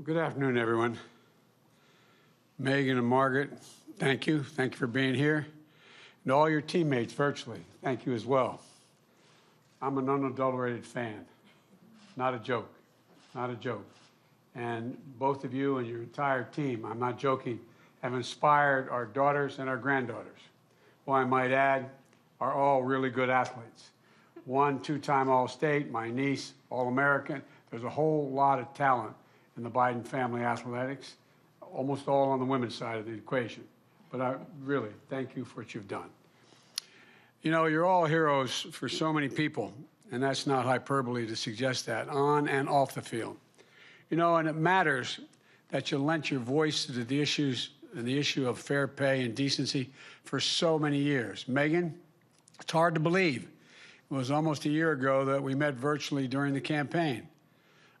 Well, good afternoon, everyone. Megan and Margaret, thank you. Thank you for being here. And all your teammates virtually, thank you as well. I'm an unadulterated fan. Not a joke. Not a joke. And both of you and your entire team, I'm not joking, have inspired our daughters and our granddaughters, who I might add are all really good athletes. One two-time All-State, my niece, All-American. There's a whole lot of talent in the Biden family athletics, almost all on the women's side of the equation. But I really thank you for what you've done. You know, you're all heroes for so many people, and that's not hyperbole to suggest that, on and off the field. You know, and it matters that you lent your voice to the issues and the issue of fair pay and decency for so many years. Megan, it's hard to believe. It was almost a year ago that we met virtually during the campaign.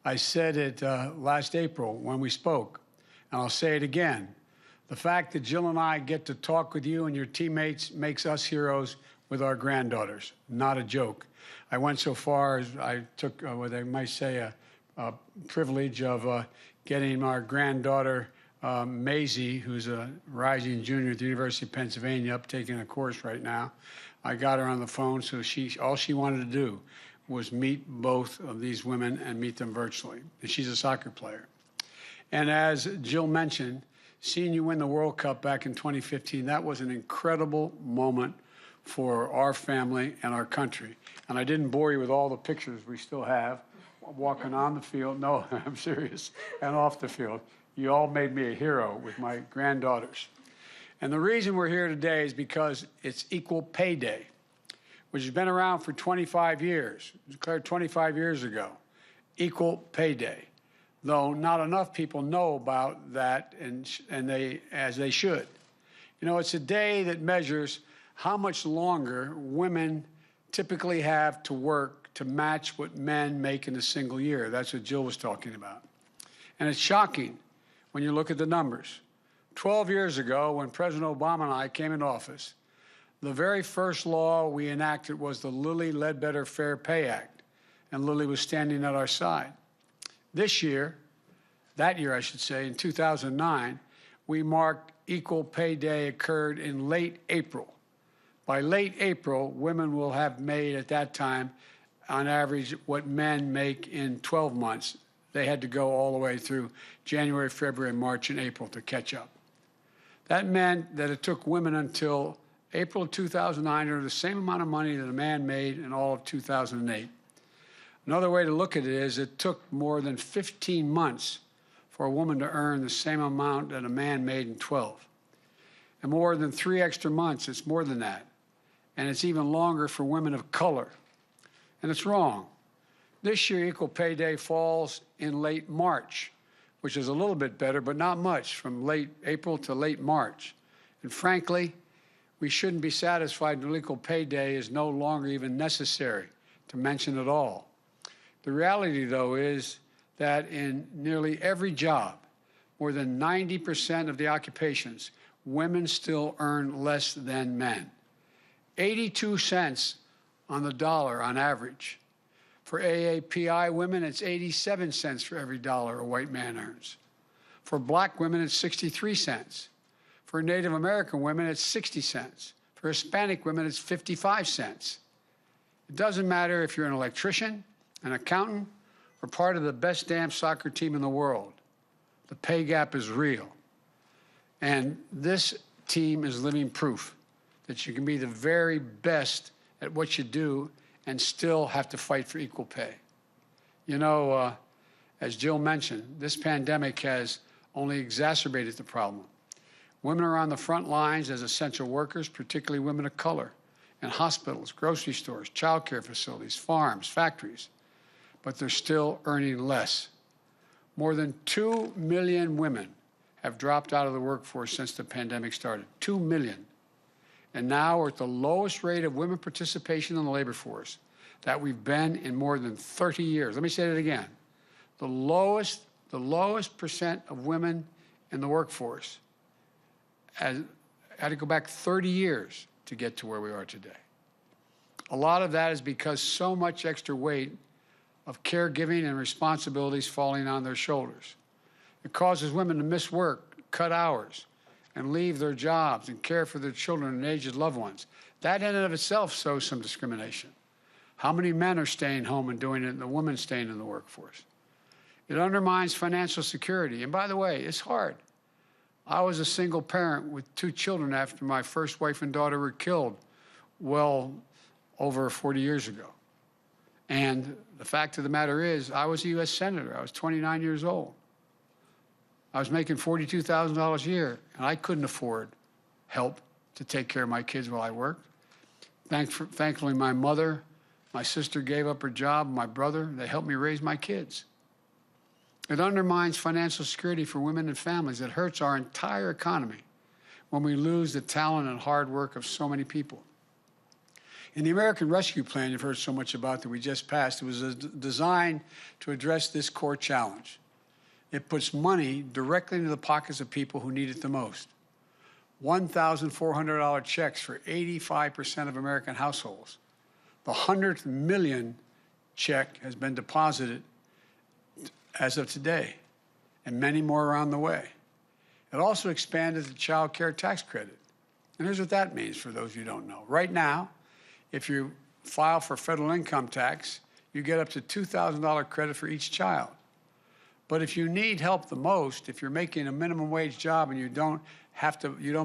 I said it last April when we spoke, and I'll say it again. The fact that Jill and I get to talk with you and your teammates makes us heroes with our granddaughters. Not a joke. I went so far as I took what I might say a privilege of getting our granddaughter, Maisie, who's a rising junior at the University of Pennsylvania, up taking a course right now. I got her on the phone, so all she wanted to do was meet both of these women and meet them virtually. And she's a soccer player. And as Jill mentioned, seeing you win the World Cup back in 2015, that was an incredible moment for our family and our country. And I didn't bore you with all the pictures we still have, walking on the field. No, I'm serious, and off the field. You all made me a hero with my granddaughters. And the reason we're here today is because it's Equal Pay Day, which has been around for 25 years. It was declared 25 years ago. Equal Pay Day, though not enough people know about that, as they should. You know, it's a day that measures how much longer women typically have to work to match what men make in a single year. That's what Jill was talking about. And it's shocking when you look at the numbers. 12 years ago, when President Obama and I came in office, the very first law we enacted was the Lilly Ledbetter Fair Pay Act, and Lilly was standing at our side. This year, that year I should say, in 2009, we marked Equal Pay Day occurred in late April. By late April, women will have made at that time, on average, what men make in 12 months. They had to go all the way through January, February, March, and April to catch up. That meant that it took women until April of 2009 to earn the same amount of money that a man made in all of 2008. Another way to look at it is it took more than 15 months for a woman to earn the same amount that a man made in 12. And more than 3 extra months, it's more than that. And it's even longer for women of color. And it's wrong. This year, Equal Pay Day falls in late March, which is a little bit better, but not much, from late April to late March. And frankly, we shouldn't be satisfied until Equal Pay Day is no longer even necessary to mention at all. The reality, though, is that in nearly every job, more than 90% of the occupations, women still earn less than men. 82 cents on the dollar on average. For AAPI women, it's 87 cents for every dollar a white man earns. For black women, it's 63 cents. For Native American women, it's 60 cents. For Hispanic women, it's 55 cents. It doesn't matter if you're an electrician, an accountant, or part of the best damn soccer team in the world. The pay gap is real. And this team is living proof that you can be the very best at what you do and still have to fight for equal pay. You know, as Jill mentioned, this pandemic has only exacerbated the problem. Women are on the front lines as essential workers, particularly women of color, in hospitals, grocery stores, child care facilities, farms, factories, but they're still earning less. More than 2 million women have dropped out of the workforce since the pandemic started. 2 million. And now we're at the lowest rate of women participation in the labor force that we've been in more than 30 years. Let me say that again. The lowest percent of women in the workforce had to go back 30 years to get to where we are today. A lot of that is because so much extra weight of caregiving and responsibilities falling on their shoulders. It causes women to miss work, cut hours, and leave their jobs and care for their children and aged loved ones. That in and of itself shows some discrimination. How many men are staying home and doing it and the women staying in the workforce? It undermines financial security. And by the way, it's hard. I was a single parent with 2 children after my first wife and daughter were killed well over 40 years ago. And the fact of the matter is, I was a U.S. Senator. I was 29 years old. I was making $42,000 a year, and I couldn't afford help to take care of my kids while I worked. Thankfully, my mother, my sister gave up her job, my brother, they helped me raise my kids. It undermines financial security for women and families. It hurts our entire economy when we lose the talent and hard work of so many people. In the American Rescue Plan you've heard so much about that we just passed, it was designed to address this core challenge. It puts money directly into the pockets of people who need it the most. $1,400 checks for 85% of American households. The 100th million check has been deposited as of today, and many more are on the way. It also expanded the child care tax credit. And here's what that means for those of you who don't know. Right now, if you file for federal income tax, you get up to $2,000 credit for each child. But if you need help the most, if you're making a minimum wage job and you don't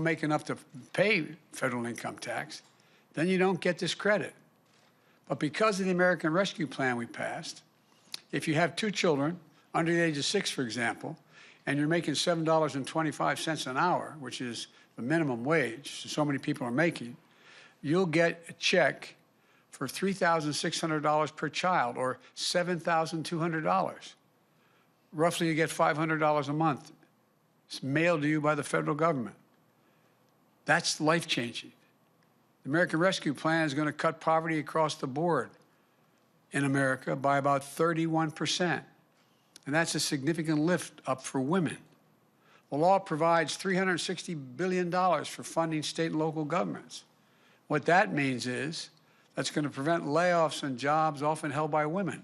make enough to pay federal income tax, then you don't get this credit. But because of the American Rescue Plan we passed, if you have 2 children under the age of 6, for example, and you're making $7.25 an hour, which is the minimum wage so many people are making, you'll get a check for $3,600 per child, or $7,200. Roughly, you get $500 a month. It's mailed to you by the federal government. That's life-changing. The American Rescue Plan is going to cut poverty across the board in America by about 31%. And that's a significant lift up for women. The law provides $360 billion for funding state and local governments. What that means is that's going to prevent layoffs and jobs often held by women,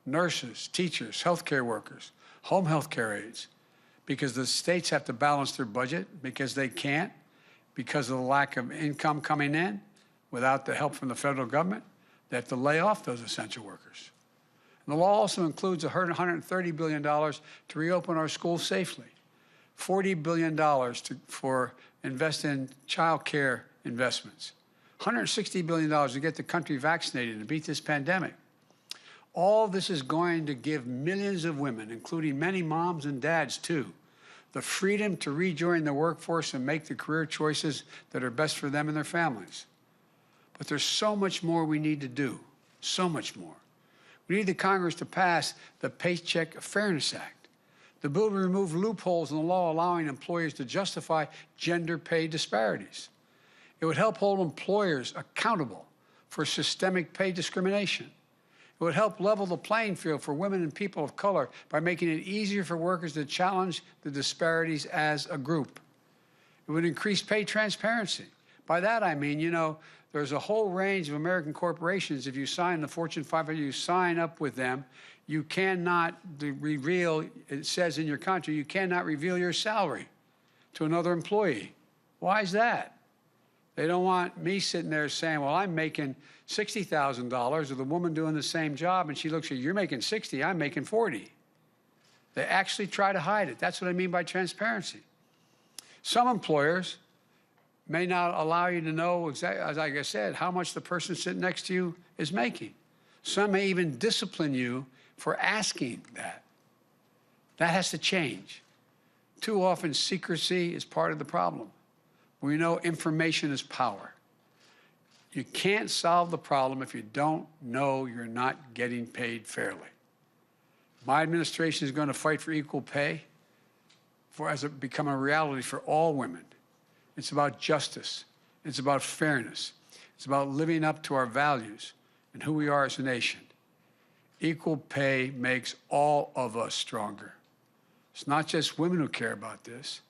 nurses, teachers, healthcare workers, home health care aides, because the states have to balance their budget because they can't, because of the lack of income coming in without the help from the federal government. They have to lay off those essential workers. And the law also includes $130 billion to reopen our schools safely, $40 billion for invest in child care investments, $160 billion to get the country vaccinated and beat this pandemic. All this is going to give millions of women, including many moms and dads too, the freedom to rejoin the workforce and make the career choices that are best for them and their families. But there's so much more we need to do, so much more. We need the Congress to pass the Paycheck Fairness Act. The bill will remove loopholes in the law allowing employers to justify gender pay disparities. It would help hold employers accountable for systemic pay discrimination. It would help level the playing field for women and people of color by making it easier for workers to challenge the disparities as a group. It would increase pay transparency. By that I mean, there's a whole range of American corporations. If you sign the Fortune 500, you sign up with them, you cannot reveal, it says in your contract, you cannot reveal your salary to another employee. Why is that? They don't want me sitting there saying, well, I'm making $60,000, or the woman doing the same job, and she looks at you, you're making 60, I'm making 40. They actually try to hide it. That's what I mean by transparency. Some employers may not allow you to know, exactly, like I said, how much the person sitting next to you is making. Some may even discipline you for asking that. That has to change. Too often, secrecy is part of the problem. We know information is power. You can't solve the problem if you don't know you're not getting paid fairly. My administration is going to fight for equal pay as it become a reality for all women. It's about justice. It's about fairness. It's about living up to our values and who we are as a nation. Equal pay makes all of us stronger. It's not just women who care about this.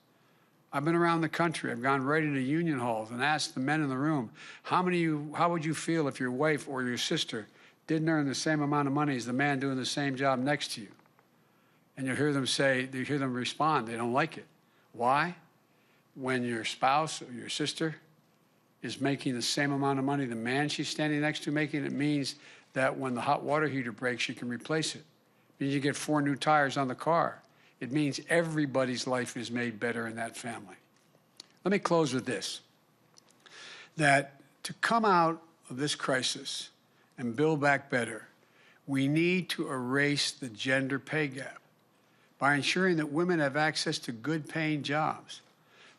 I've been around the country. I've gone right into union halls and asked the men in the room, how would you feel if your wife or your sister didn't earn the same amount of money as the man doing the same job next to you? And you hear them respond, they don't like it. Why? When your spouse or your sister is making the same amount of money the man she's standing next to making, it means that when the hot water heater breaks, she can replace it. It means you get 4 new tires on the car. It means everybody's life is made better in that family. Let me close with this, that to come out of this crisis and build back better, we need to erase the gender pay gap by ensuring that women have access to good paying jobs,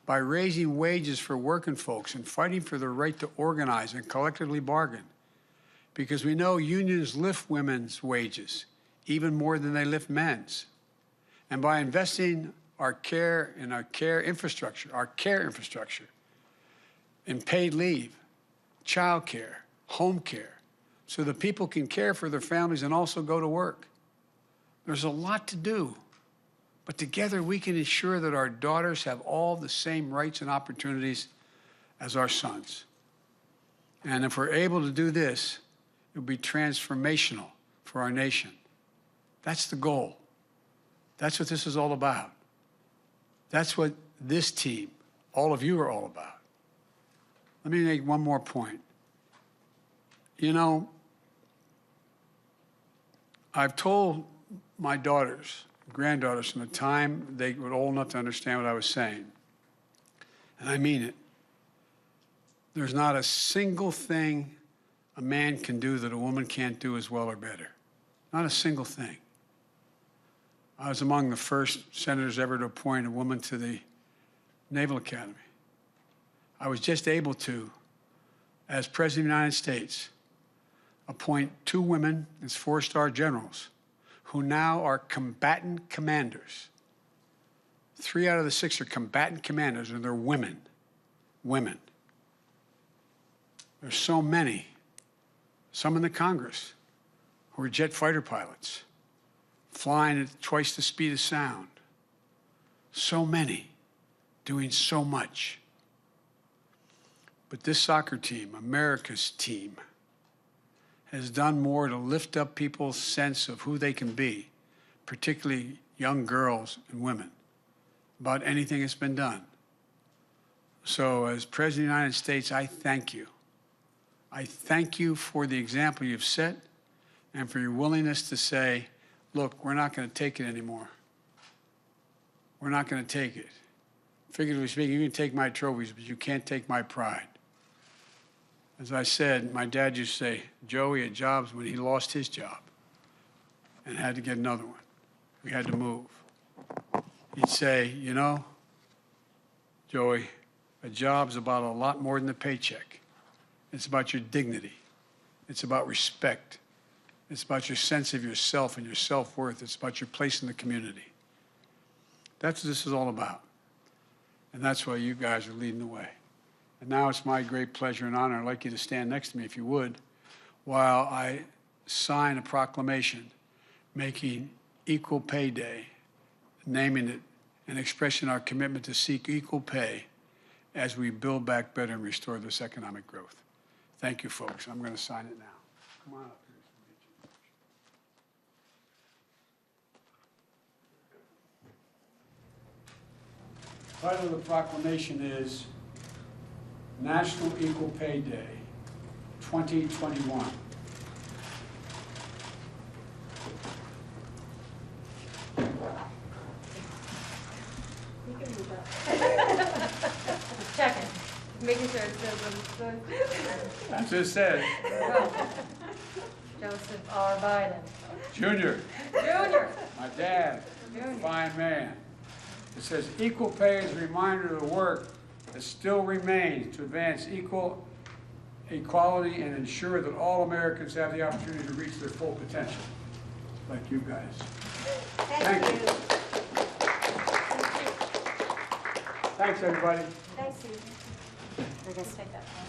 by raising wages for working folks and fighting for their right to organize and collectively bargain. Because we know unions lift women's wages even more than they lift men's. And by investing our care infrastructure, in paid leave, child care, home care, so that people can care for their families and also go to work. There's a lot to do, but together we can ensure that our daughters have all the same rights and opportunities as our sons. And if we're able to do this, it will be transformational for our nation. That's the goal. That's what this is all about. That's what this team, all of you, are all about. Let me make one more point. You know, I've told my daughters, granddaughters, from the time they were old enough to understand what I was saying, and I mean it, there's not a single thing a man can do that a woman can't do as well or better. Not a single thing. I was among the first senators ever to appoint a woman to the Naval Academy. I was just able to, as President of the United States, appoint 2 women as 4-star generals who now are combatant commanders. 3 out of the 6 are combatant commanders, and they're women. Women. There's so many, some in the Congress, who are jet fighter pilots, flying at twice the speed of sound. So many, doing so much. But this soccer team, America's team, has done more to lift up people's sense of who they can be, particularly young girls and women, about anything that's been done. So as President of the United States, I thank you. I thank you for the example you've set and for your willingness to say, look, we're not going to take it anymore. We're not going to take it. Figuratively speaking, you can take my trophies, but you can't take my pride. As I said, my dad used to say, Joey had jobs when he lost his job and had to get another one. We had to move. He'd say, you know, Joey, a job's about a lot more than a paycheck. It's about your dignity. It's about respect. It's about your sense of yourself and your self-worth. It's about your place in the community. That's what this is all about. And that's why you guys are leading the way. And now it's my great pleasure and honor, I'd like you to stand next to me if you would, while I sign a proclamation making Equal Pay Day, naming it and expressing our commitment to seek equal pay as we build back better and restore this economic growth. Thank you, folks. I'm going to sign it now. Come on up here. The title of the proclamation is National Equal Pay Day 2021. Checking. Making sure it says what it's good. That's what it said. Joseph R. Biden. Junior. Junior. My dad. Junior. Fine man. It says equal pay is a reminder of the work that still remains to advance equality and ensure that all Americans have the opportunity to reach their full potential. Like you guys. Thank you. Thanks, everybody. Thanks, Susan. We're going to take that one.